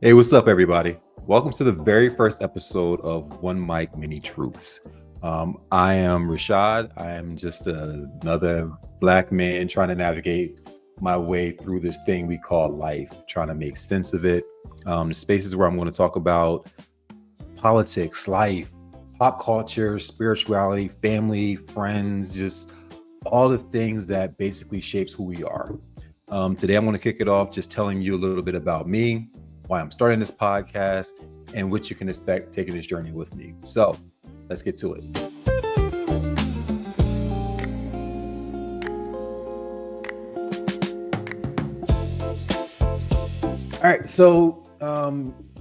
Hey, what's up, everybody? Welcome to the very first episode of One Mic Many Truths. I am Rashod. I am just another black man trying to navigate my way through this thing we call life, trying to make sense of it. The spaces where I'm going to talk about politics, life, pop culture, spirituality, family, friends, just all the things that basically shapes who we are. Today, I'm going to kick it off just telling you a little bit about me, why I'm starting this podcast, and what you can expect taking this journey with me. So let's get to it. All right.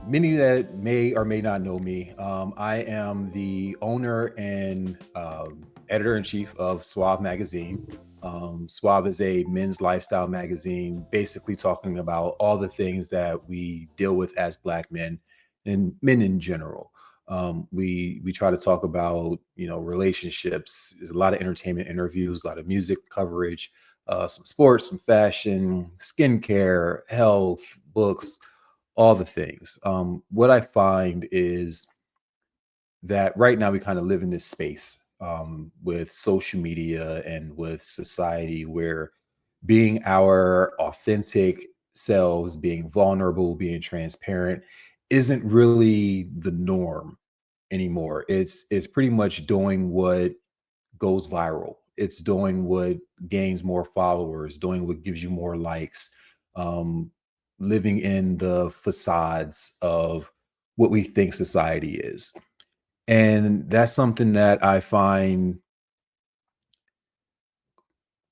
Many that may or may not know me, I am the owner and editor in chief of Suave Magazine. Suave is a men's lifestyle magazine, basically talking about all the things that we deal with as Black men and men in general. We try to talk about relationships. There's a lot of entertainment interviews, a lot of music coverage, some sports, some fashion, skincare, health, books, all the things. What I find is that right now we kind of live in this space with social media and with society where being our authentic selves, being vulnerable, being transparent isn't really the norm anymore. It's pretty much doing what goes viral. It's doing what gains more followers, doing what gives you more likes, um, living in the facades of what we think society is. And that's something that I find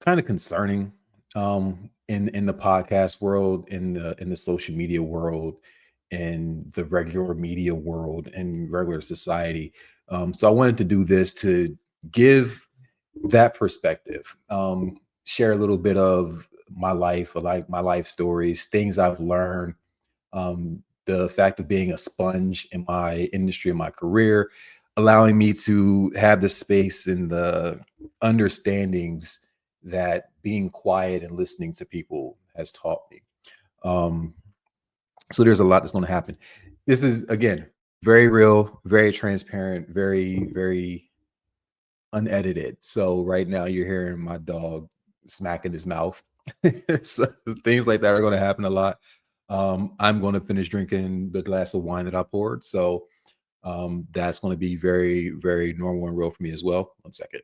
kind of concerning in the podcast world, in the social media world, in the regular media world, and regular society. So I wanted to do this to give that perspective, share a little bit of my life, like my life stories, things I've learned, the fact of being a sponge in my industry, in my career, allowing me to have the space and the understandings that being quiet and listening to people has taught me. Um, so there's a lot that's going to happen. This is again very real, very transparent, very unedited. So right now you're hearing my dog smacking his mouth. So things like that are going to happen a lot. I'm going to finish drinking the glass of wine that I poured. So that's going to be very normal and real for me as well. One second.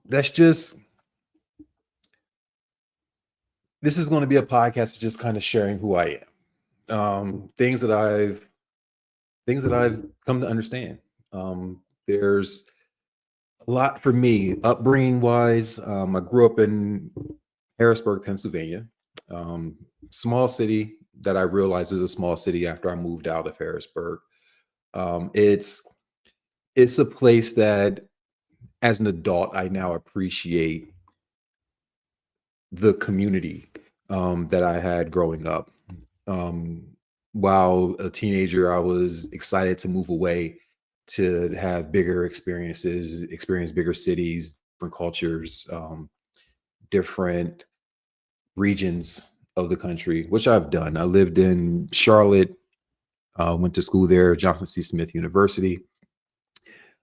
That's just this is going to be a podcast just kind of sharing who I am. Things that I've come to understand. There's a lot for me, upbringing wise. I grew up in Harrisburg, Pennsylvania, um, small city that I realized is a small city after I moved out of Harrisburg. It's a place that, as an adult, I now appreciate the community that I had growing up. Um, while a teenager, I was excited to move away to have bigger experiences, experience bigger cities, different cultures, different regions of the country, which I've done. I lived in Charlotte, went to school there, Johnson C. Smith University.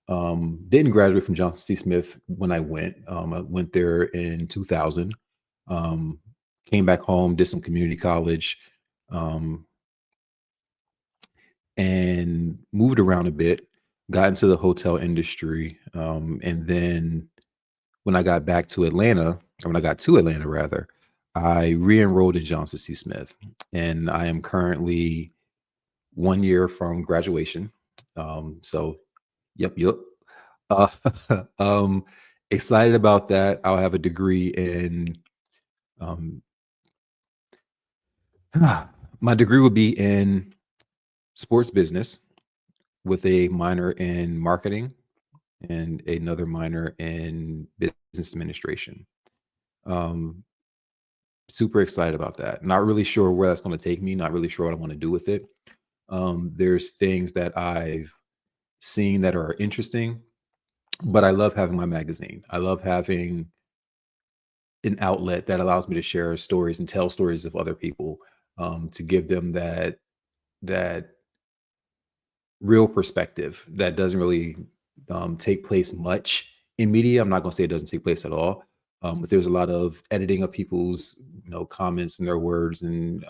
Didn't graduate from Johnson C. Smith when I went. I went there in 2000. Um, Came back home, did some community college, um, and moved around a bit. Got into the hotel industry, and then when I got back to Atlanta, or when I got to Atlanta rather, I re-enrolled in Johnson C. Smith, and I am currently 1 year from graduation. So, yep. Uh, um, Excited about that. I'll have a degree in um, my degree will be in sports business with a minor in marketing and another minor in business administration. Um, Super excited about that. Not really sure where that's going to take me. Not really sure what I want to do with it. There's things that I've seen that are interesting, but I love having my magazine. I love having an outlet that allows me to share stories and tell stories of other people, to give them that real perspective that doesn't really take place much in media. I'm not going to say it doesn't take place at all, but there's a lot of editing of people's comments and their words, and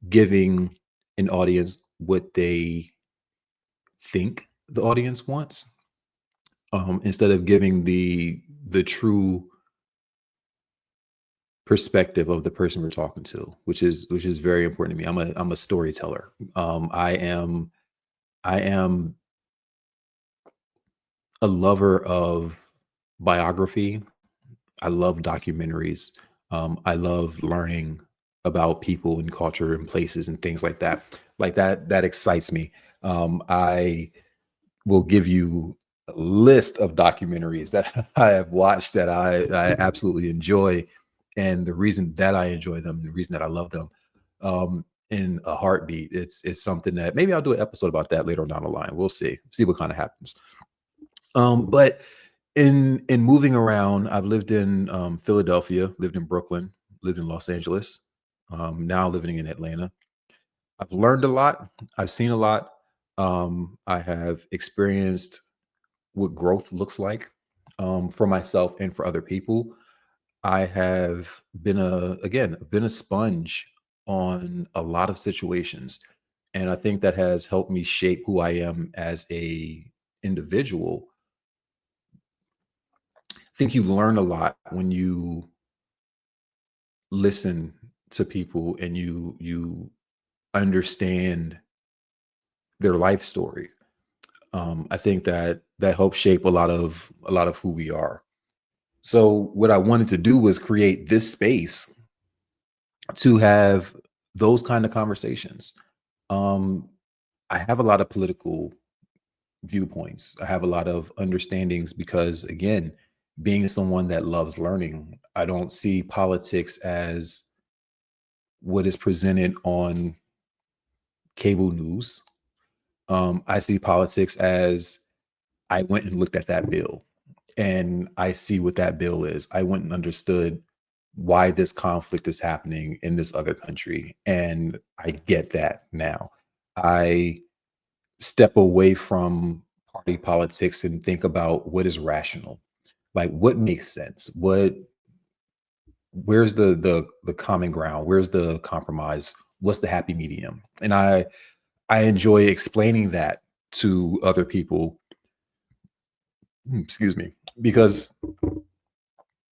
giving an audience what they think the audience wants, instead of giving the true perspective of the person we're talking to, which is very important to me. I'm a storyteller. I am a lover of biography. I love documentaries. I love learning about people and culture and places and things like that. Like that excites me. I will give you a list of documentaries that I have watched that I absolutely enjoy, and the reason that I enjoy them, the reason that I love them, in a heartbeat. It's something that maybe I'll do an episode about that later on down the line. We'll see what kind of happens. But in moving around, I've lived in Philadelphia, lived in Brooklyn, lived in Los Angeles, now living in Atlanta. I've learned a lot. I've seen a lot. I have experienced what growth looks like, for myself and for other people. I have been a sponge on a lot of situations, and I think that has helped me shape who I am as a individual. I think you learn a lot when you listen to people and you understand their life story. I think that helps shape a lot of who we are. So what I wanted to do was create this space to have those kind of conversations. Um, I have a lot of political viewpoints. I have a lot of understandings because, again, being someone that loves learning, I don't see politics as what is presented on cable news. I see politics as I went and looked at that bill and I see what that bill is. I went and understood why this conflict is happening in this other country. And I get that now. I step away from party politics and think about what is rational. Like what makes sense? Where's the common ground? Where's the compromise? What's the happy medium? And I enjoy explaining that to other people, excuse me, because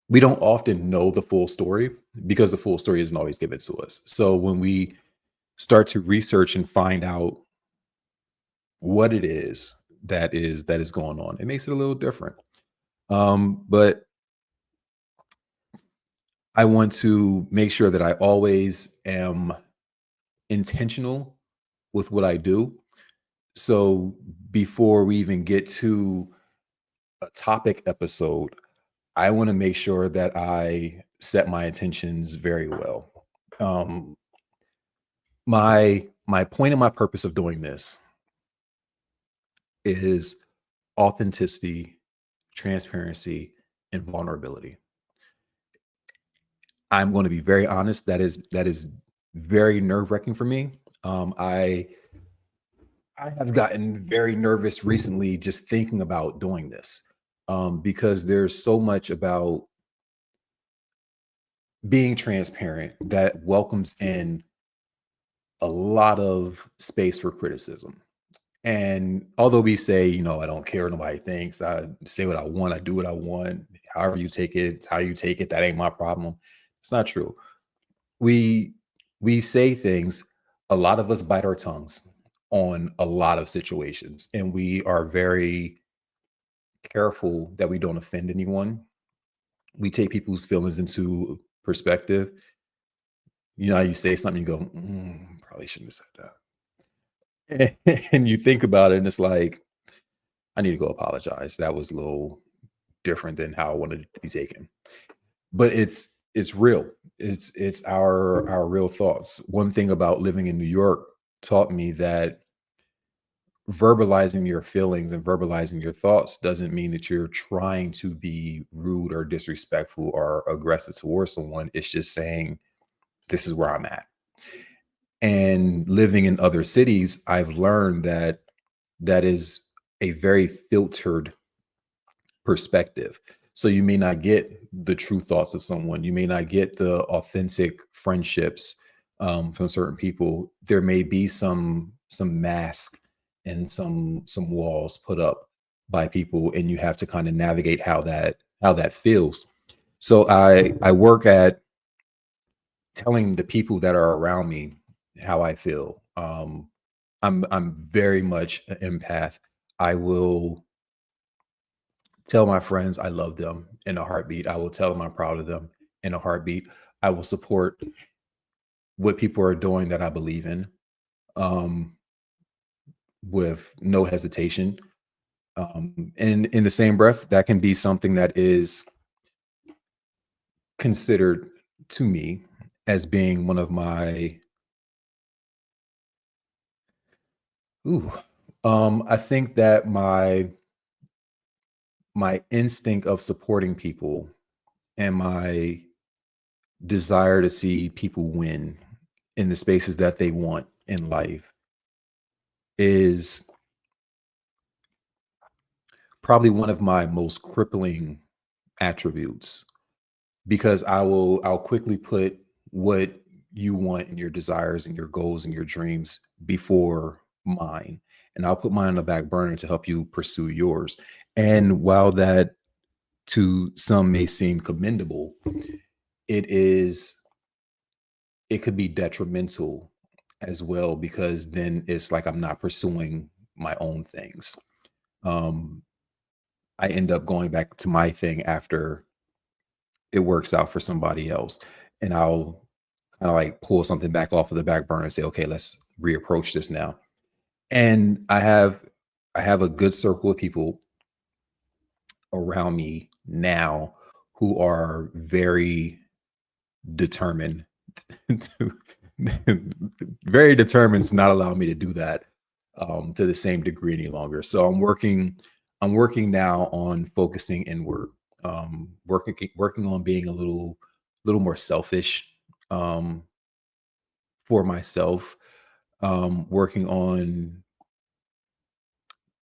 we don't often know the full story because the full story isn't always given to us. So when we start to research and find out what it is that is going on, it makes it a little different. But I want to make sure that I always am intentional with what I do. So before we even get to a topic episode, I want to make sure that I set my intentions very well. Um, my point and my purpose of doing this is authenticity, transparency, and vulnerability. I'm going to be very honest. That is very nerve wracking for me. I have gotten very nervous recently just thinking about doing this, because there's so much about being transparent that welcomes in a lot of space for criticism. And although we say, I don't care what nobody thinks, I say what I want, I do what I want, however you take it, it's how you take it, that ain't my problem. It's not true. We we say things, a lot of us bite our tongues on a lot of situations, and we are very careful that we don't offend anyone. We take people's feelings into perspective. How you say something, you go, probably shouldn't have said that. And you think about it, and it's like, I need to go apologize. That was a little different than how I wanted it to be taken. But it's real. It's our real thoughts. One thing about living in New York taught me that verbalizing your feelings and verbalizing your thoughts doesn't mean that you're trying to be rude or disrespectful or aggressive towards someone. It's just saying, this is where I'm at. And living in other cities, I've learned that that is a very filtered perspective. So you may not get the true thoughts of someone. You may not get the authentic friendships from certain people. There may be some mask and some walls put up by people, and you have to kind of navigate how that feels. So I work at telling the people that are around me how I feel. I'm very much an empath. I will tell my friends I love them in a heartbeat. I will tell them I'm proud of them in a heartbeat. I will support what people are doing that I believe in, um, with no hesitation. And in the same breath, that can be something that is considered to me as being one of my ooh. I think that my instinct of supporting people and my desire to see people win in the spaces that they want in life is probably one of my most crippling attributes, because I'll quickly put what you want and your desires and your goals and your dreams before mine, and I'll put mine on the back burner to help you pursue yours. And while that to some may seem commendable, it is it could be detrimental as well, because then it's like I'm not pursuing my own things. Um, I end up going back to my thing after it works out for somebody else, and I'll kind of like pull something back off of the back burner and say, okay, let's reapproach this now. And I have a good circle of people around me now who are very determined to very determined to not allow me to do that to the same degree any longer. So I'm working now on focusing inward, working on being a little more selfish, um, for myself, working on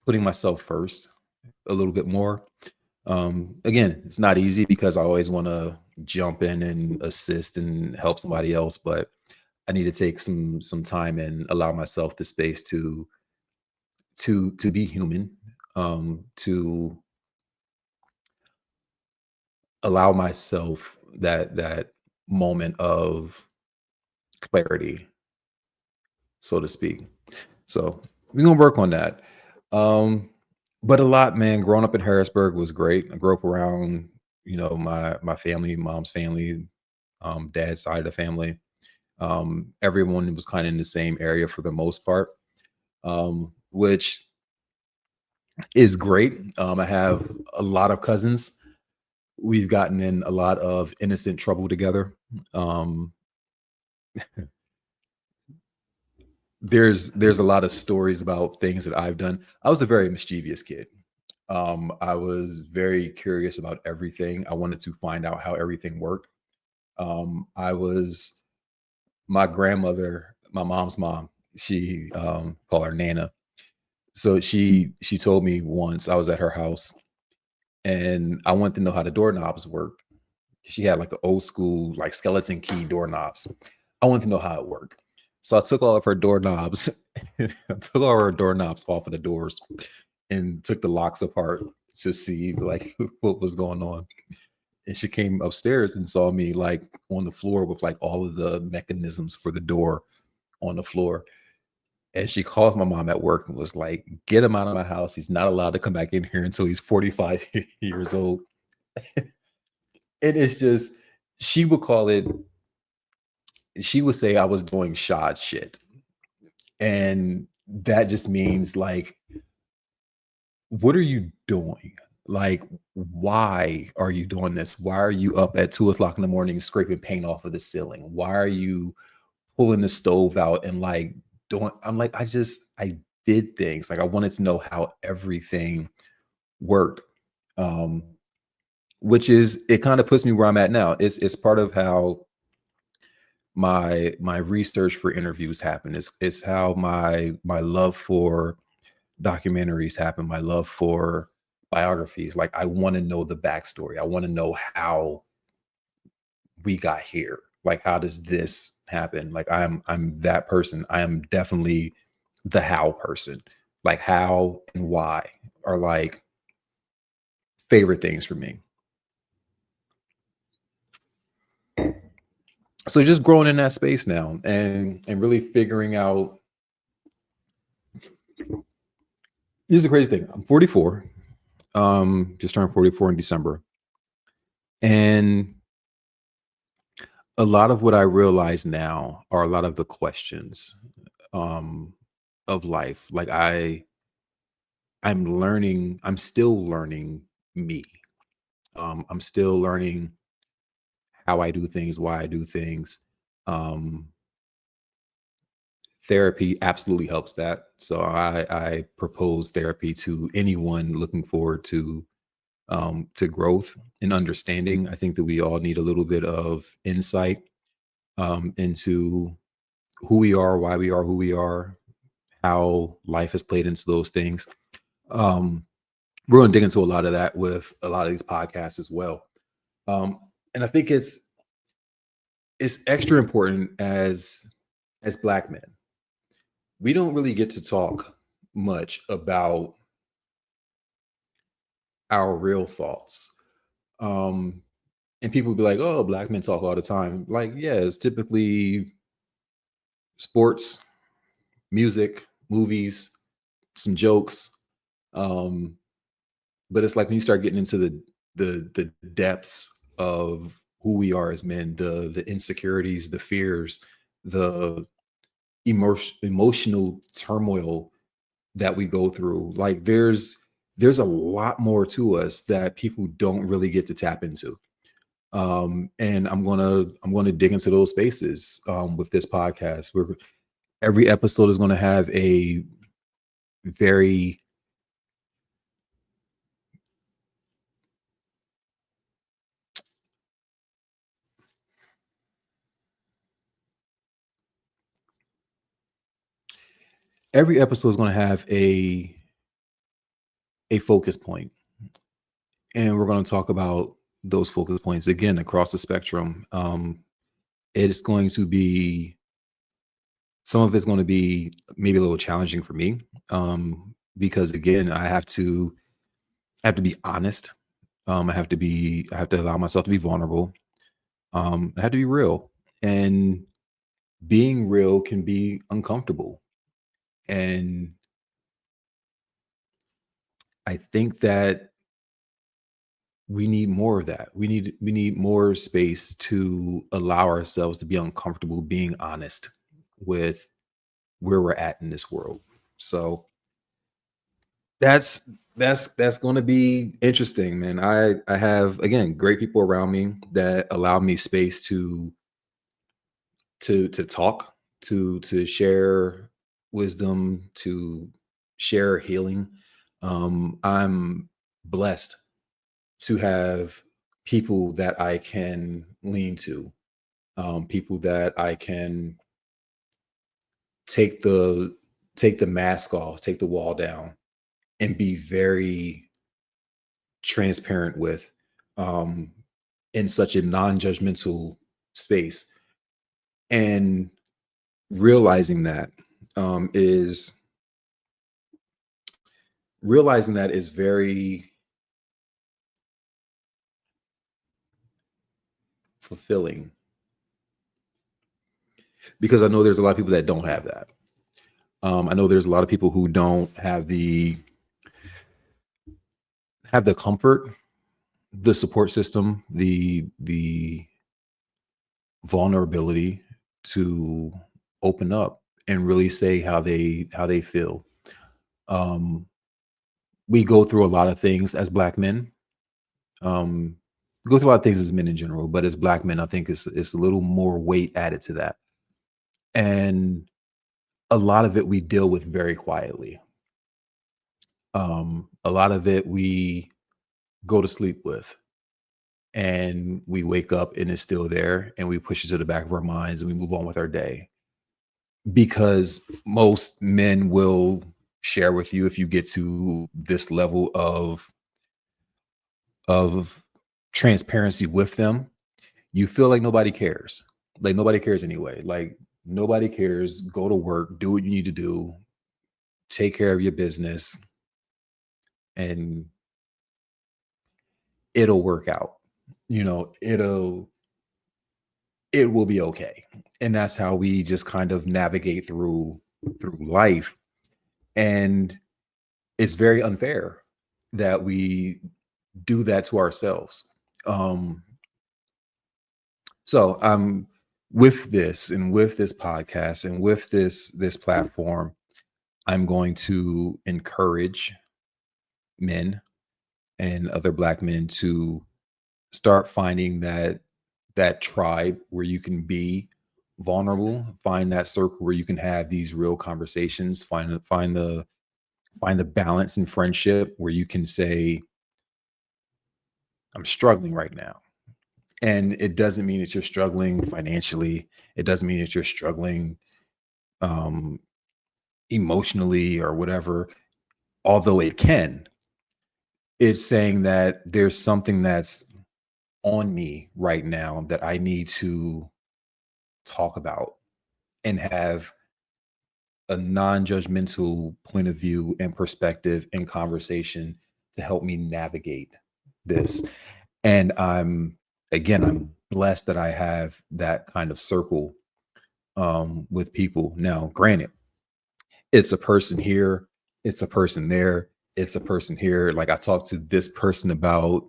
putting myself first a little bit more. Again, it's not easy because I always want to jump in and assist and help somebody else, but I need to take some time and allow myself the space to be human, to allow myself that moment of clarity, so to speak. So we're gonna work on that. Um, but a lot, man. Growing up in Harrisburg was great. I grew up around, my family, mom's family, dad's side of the family. Everyone was kind of in the same area for the most part, which is great. I have a lot of cousins. We've gotten in a lot of innocent trouble together. Um, there's a lot of stories about things that I've done. I was a very mischievous kid. I was very curious about everything. I wanted to find out how everything worked. I was my grandmother, my mom's mom. She called her Nana. So she told me once I was at her house and I wanted to know how the doorknobs work. She had like an old school like skeleton key doorknobs. I wanted to know how it worked. So I took all of her doorknobs, I took all her doorknobs off of the doors and took the locks apart to see like what was going on. And she came upstairs and saw me like on the floor with like all of the mechanisms for the door on the floor. And she called my mom at work and was like, "Get him out of my house. He's not allowed to come back in here until he's 45 years old." It is just, she would call it, she would say I was doing shot shit. And that just means like, what are you doing? Like, why are you doing this? Why are you up at 2 o'clock in the morning scraping paint off of the ceiling? Why are you pulling the stove out and like doing, I'm like, I did things. Like I wanted to know how everything worked. Um, which is it kind of puts me where I'm at now. It's part of how my research for interviews happen. It's how my love for documentaries happen, my love for biographies. Like I want to know the backstory. I want to know how we got here. Like how does this happen? Like I'm that person. I am definitely the how person. Like how and why are like favorite things for me. So just growing in that space now and really figuring out. Here's the crazy thing. I'm 44. Just turned 44 in December. And a lot of what I realize now are a lot of the questions um of life. Like I'm still learning me. I'm still learning how I do things, why I do things. Um Therapy absolutely helps that. So I propose therapy to anyone looking forward to growth and understanding. I think that we all need a little bit of insight into who we are who we are, how life has played into those things. Um, we're going to dig into a lot of that with a lot of these podcasts as well. Um, and I think it's extra important as Black men. We don't really get to talk much about our real thoughts. Um, and people be like, "Oh, Black men talk all the time." Like, yeah, it's typically sports, music, movies, some jokes. Um, but it's like when you start getting into the depths of who we are as men, the insecurities, the fears, the emotional turmoil that we go through. Like there's a lot more to us that people don't really get to tap into. And I'm gonna dig into those spaces with this podcast. Every episode is gonna have a very every episode is gonna have a focus point, and we're gonna talk about those focus points again across the spectrum. It's going to be some of it's going to be maybe a little challenging for me because again I have to be honest. I have to allow myself to be vulnerable. I have to be real, and being real can be uncomfortable. And I think that we need more of that. We need more space to allow ourselves to be uncomfortable being honest with where we're at in this world. So that's going to be interesting, man. I have again great people around me that allow me space to talk, to share wisdom, to share healing. I'm blessed to have people that I can lean to, people that I can take the take the mask off, take the wall down, and be very transparent with um, in such a non-judgmental space. And realizing that is realizing that is very fulfilling because I know there's a lot of people that don't have that. I know there's a lot of people who don't have the comfort, the support system, the vulnerability to open up and really say how they feel. Um, we go through a lot of things as Black men. We go through a lot of things as men in general, but as Black men, I think it's a little more weight added to that. And a lot of it we deal with very quietly. A lot of it we go to sleep with, and we wake up and it's still there, and we push it to the back of our minds and we move on with our day. Because most men will share with you, if you get to this level of transparency with them, you feel like nobody cares. Like nobody cares anyway. Like nobody cares. Go to work, do what you need to do, take care of your business, and it'll work out. It will be okay. And that's how we just kind of navigate through life. And it's very unfair that we do that to ourselves. Um, so with this and with this podcast and with this platform, I'm going to encourage men and other black men to start finding that tribe where you can be vulnerable, find that circle where you can have these real conversations, find the balance in friendship where you can say, I'm struggling right now. And it doesn't mean that you're struggling financially. It doesn't mean that you're struggling um, emotionally or whatever, although it can. It's saying that there's something that's on me right now that I need to talk about and have a non-judgmental point of view and perspective and conversation to help me navigate this. And I'm blessed that I have that kind of circle with people. Now, granted, it's a person here, it's a person there, it's a person here. Like I talked to this person about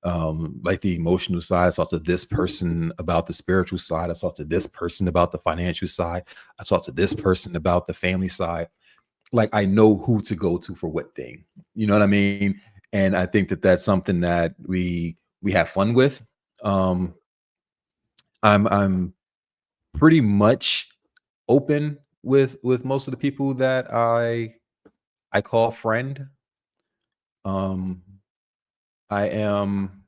like the emotional side. I talked to this person about the spiritual side. I talked to this person about the financial side. I talked to this person about the family side. Like I know who to go to for what thing. You know what I mean? And I think that that's something that we have fun with. Um, I'm pretty much open with most of the people that I call friend. Um, I am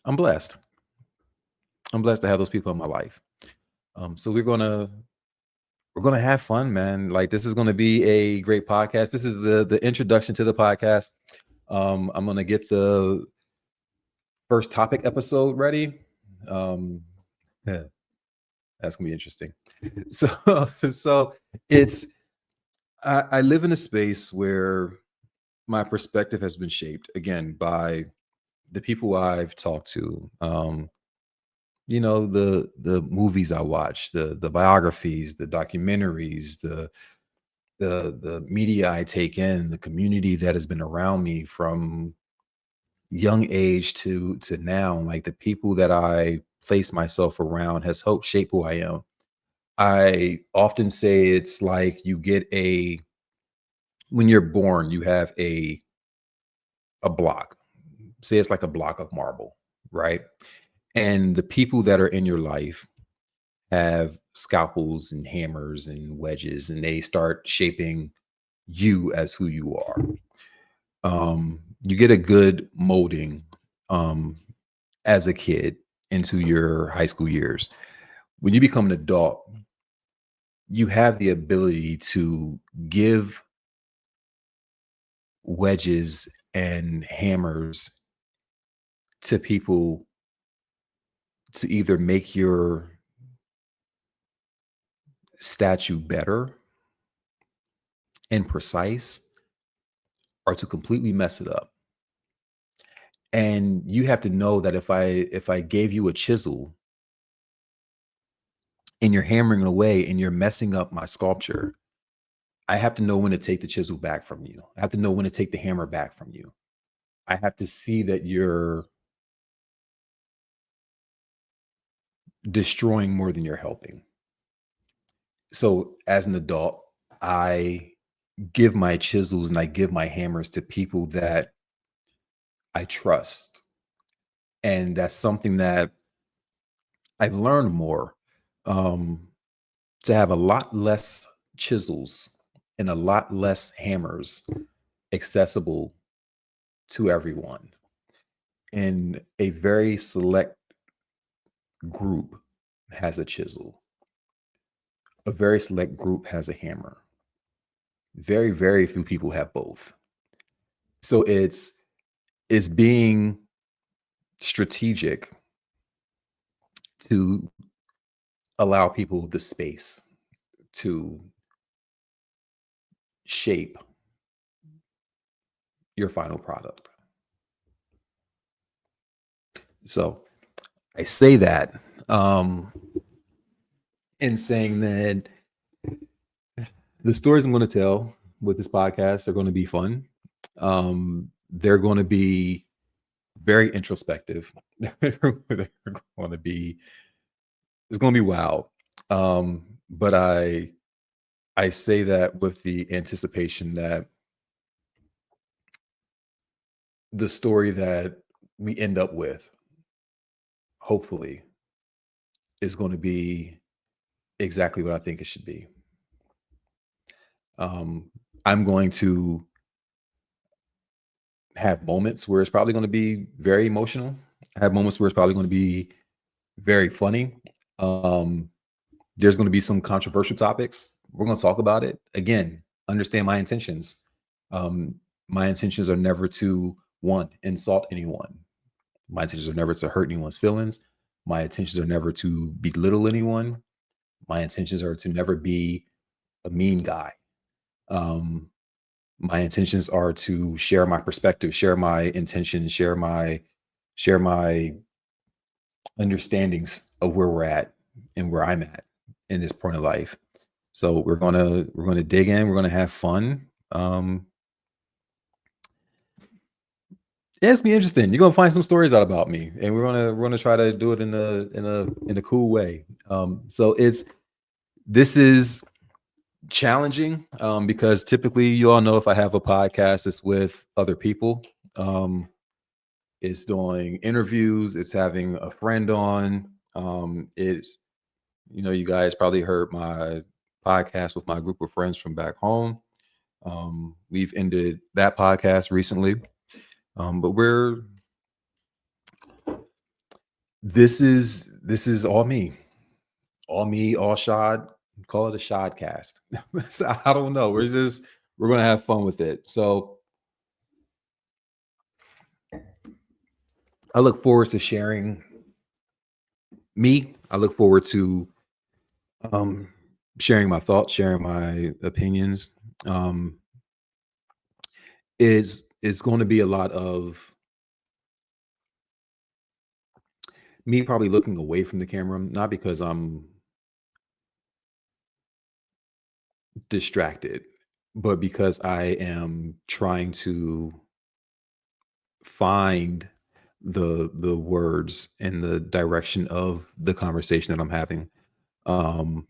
I'm blessed. I'm blessed to have those people in my life. So we're gonna have fun, man. Like this is gonna be a great podcast. This is the introduction to the podcast. I'm gonna get the first topic episode ready. Um, yeah, that's gonna be interesting. So so it's I live in a space where my perspective has been shaped again by the people I've talked to. The movies I watch, the biographies, the documentaries, the media I take in, the community that has been around me from young age to now, like the people that I place myself around has helped shape who I am. I often say it's like you get a when you're born, you have a block. Say it's like a block of marble, right? And the people that are in your life have scalpels and hammers and wedges, and they start shaping you as who you are. You get a good molding um, as a kid into your high school years. When you become an adult, you have the ability to give wedges and hammers to people to either make your statue better and precise or to completely mess it up. And you have to know that if I gave you a chisel and you're hammering away and you're messing up my sculpture, I have to know when to take the chisel back from you. I have to know when to take the hammer back from you. I have to see that you're destroying more than you're helping. So as an adult, I give my chisels and I give my hammers to people that I trust. And that's something that I've learned more, um, to have a lot less chisels and a lot less hammers accessible to everyone. And a very select group has a chisel. A very select group has a hammer. Very, very few people have both. So it's being strategic to allow people the space to shape your final product. So I say that um, in saying that the stories I'm going to tell with this podcast are going to be fun. They're going to be very introspective. They're going to be it's going to be wild. But I say that with the anticipation that the story that we end up with, hopefully, is going to be exactly what I think it should be. I'm going to have moments where it's probably going to be very emotional. I have moments where it's probably going to be very funny. Um, there's going to be some controversial topics. We're going to talk about it. Again, understand my intentions. Um, my intentions are never to one, insult anyone. My intentions are never to hurt anyone's feelings. My intentions are never to belittle anyone. My intentions are to never be a mean guy. Um, my intentions are to share my perspective, share my intentions, share my understandings of where we're at and where I'm at in this point of life. So we're gonna dig in. We're gonna have fun. Yeah, it's be interesting. You're gonna find some stories out about me, and we're gonna try to do it in a cool way. So this is challenging because typically you all know if I have a podcast, it's with other people. Um, it's doing interviews. It's having a friend on. It's you guys probably heard my podcast with my group of friends from back home. We've ended that podcast recently, but we're this is all me, all Shod. Call it a Shodcast. So, I don't know. We're gonna have fun with it. So I look forward to sharing me. I look forward to um, sharing my thoughts, sharing my opinions. Um, it's going to be a lot of me probably looking away from the camera, not because I'm distracted, but because I am trying to find the words and the direction of the conversation that I'm having. Um,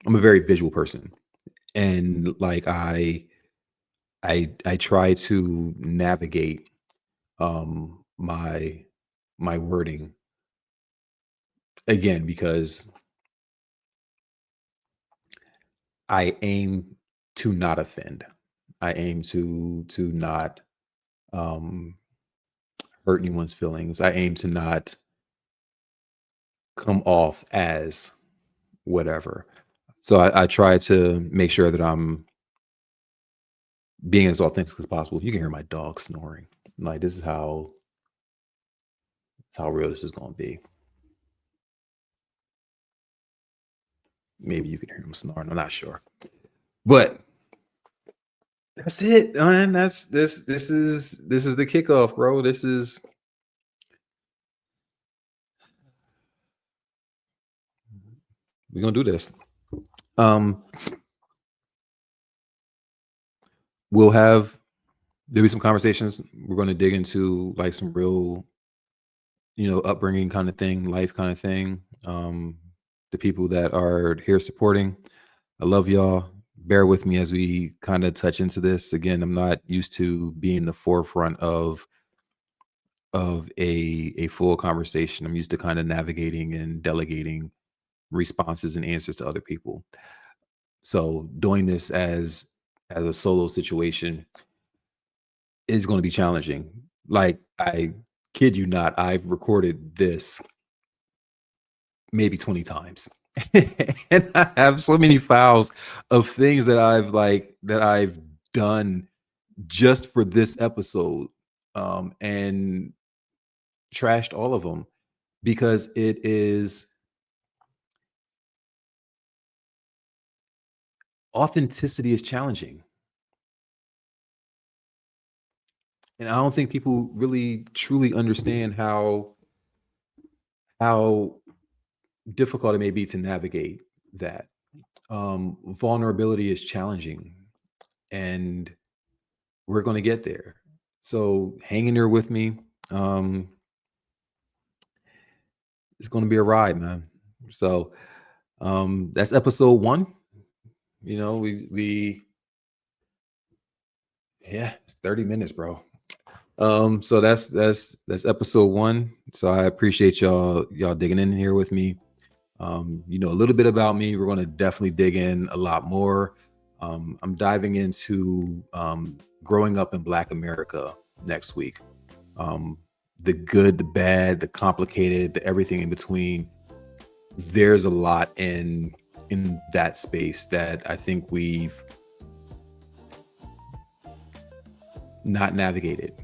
I'm a very visual person, and like I try to navigate my wording again because I aim to not offend. I aim to not um hurt anyone's feelings. I aim to not come off as whatever. So I try to make sure that I'm being as authentic as possible. You can hear my dog snoring. Like this is how real this is going to be. Maybe you can hear him snoring. I'm not sure, but that's it, man. That's this. This is the kickoff, bro. This is we're gonna do this. Um, we'll have there'll be some conversations. We're gonna dig into like some real, upbringing kind of thing, life kind of thing. The people that are here supporting, I love y'all. Bear with me as we kind of touch into this. Again, I'm not used to being the forefront of of a full conversation. I'm used to kind of navigating and delegating responses and answers to other people. So doing this as a solo situation is going to be challenging. Like, I kid you not, I've recorded this maybe 20 times. And I have so many files of things that I've done just for this episode, and trashed all of them because it is authenticity is challenging. And I don't think people really truly understand how difficult it may be to navigate that. Vulnerability is challenging, and we're going to get there. So hang in there with me. Um, it's going to be a ride, man. So that's episode one. We yeah, it's 30 minutes, bro. So that's episode one. So I appreciate y'all digging in here with me. A little bit about me. We're going to definitely dig in a lot more. I'm diving into growing up in Black America next week. Um, the good, the bad, the complicated, the everything in between. There's a lot in that space that I think we've not navigated.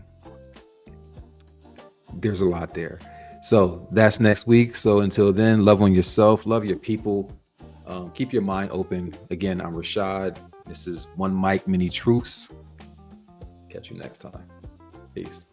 There's a lot there. So that's next week. So until then, love on yourself, love your people, keep your mind open. Again, I'm Rashod. This is One Mic, Many Truths. Catch you next time. Peace.